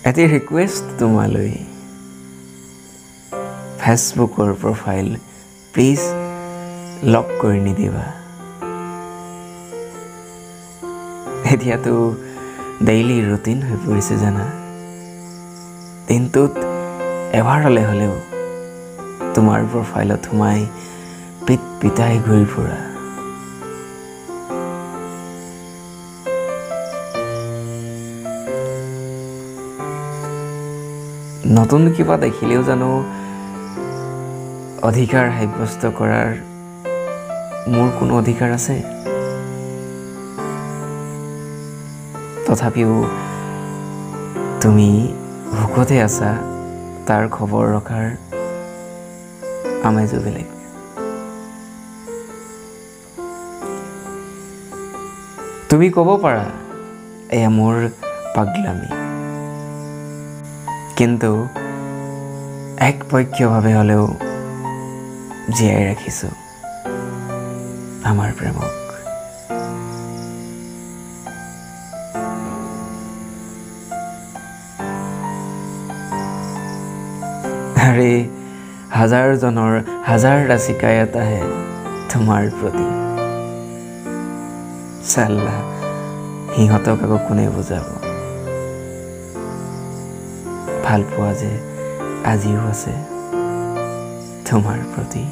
এটি ৰিকুৱেষ্ট তোমালৈ ফেচবুকৰ প্ৰফাইল প্লিজ লক কৰি নিদিবা এতিয়াতো ডেইলি ৰুটিন হৈ পৰিছে জানা দিনটোত এবাৰলে হ'লেও তোমাৰ প্ৰফাইলত সোমাই পিট পিটাই ঘূৰি ফুৰা নতুন কিবা দেখিলেও জানো অধিকাৰ সাব্যস্ত কৰাৰ মোৰ কোনো অধিকাৰ আছে তথাপিও তুমি ভোকতে আছা তাৰ খবৰ ৰখাৰ আমেজো বেলেগ তুমি ক'ব পাৰা এয়া মোৰ পাগলামি কিন্তু একপক্ষীয়ভাৱে হ'লেও জীয়াই ৰাখিছোঁ আমাৰ প্ৰেমক আৰে হাজাৰজনৰ হাজাৰটা চিকায়ত আহে তোমাৰ প্ৰতি চাল্লা সিহঁতক আকৌ কোনে বুজাব ভাল পোৱা যে আজিও আছে তোমাৰ প্ৰতি